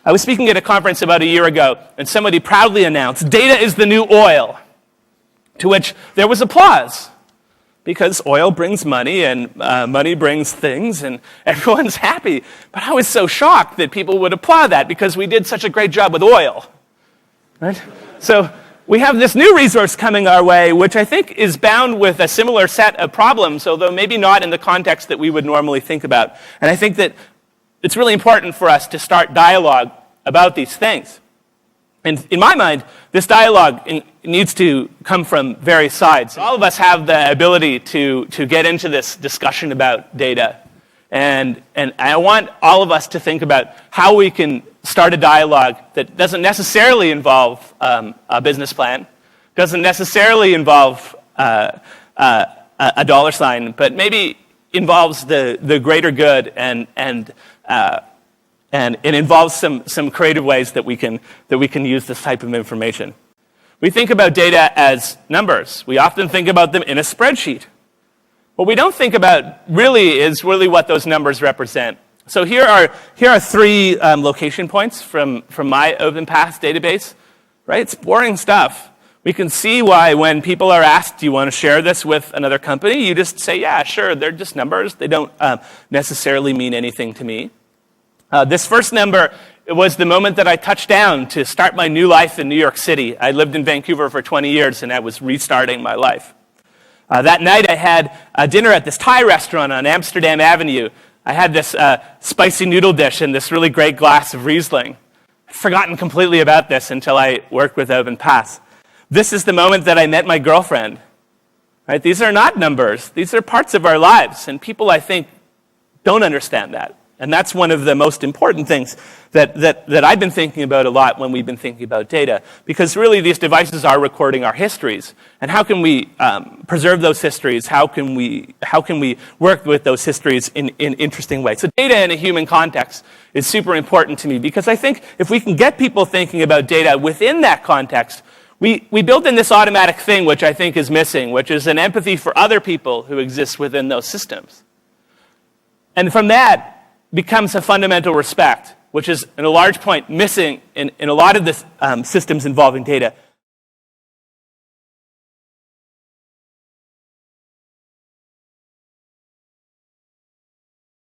I was speaking at a conference about a year ago, and somebody proudly announced, "Data is the new oil," to which there was applause, because oil brings money, and money brings things, and everyone's happy. But I was so shocked that people would applaud that, because we did such a great job with oil. Right? So we have this new resource coming our way, which I think is bound with a similar set of problems, although maybe not in the context that we would normally think about. And I think that it's really important for us to start dialogue about these things. And in my mind, this dialogue needs to come from various sides. All of us have the ability to get into this discussion about data. And I want all of us to think about how we can start a dialogue that doesn't necessarily involve a business plan, doesn't necessarily involve a dollar sign, but maybe involves the greater good and it involves some creative ways that we can use this type of information. We think about data as numbers. We often think about them in a spreadsheet. What we don't think about is what those numbers represent. So here are three location points from my OpenPath database. Right? It's boring stuff. We can see why when people are asked, "Do you want to share this with another company?" you just say, "Yeah, sure." They're just numbers. They don't necessarily mean anything to me. This first number was the moment that I touched down to start my new life in New York City. I lived in Vancouver for 20 years, and I was restarting my life. That night, I had dinner at this Thai restaurant on Amsterdam Avenue. I had this spicy noodle dish and this really great glass of Riesling. I'd forgotten completely about this until I worked with OpenPath. This is the moment that I met my girlfriend. Right? These are not numbers. These are parts of our lives, and people, I think, don't understand that. And that's one of the most important things that I've been thinking about a lot when we've been thinking about data, because really these devices are recording our histories. And how can we preserve those histories? How can we work with those histories in interesting ways? So data in a human context is super important to me, because I think if we can get people thinking about data within that context, we build in this automatic thing which I think is missing, which is an empathy for other people who exist within those systems. And from that becomes a fundamental respect, which is, in a large point, missing in a lot of the systems involving data.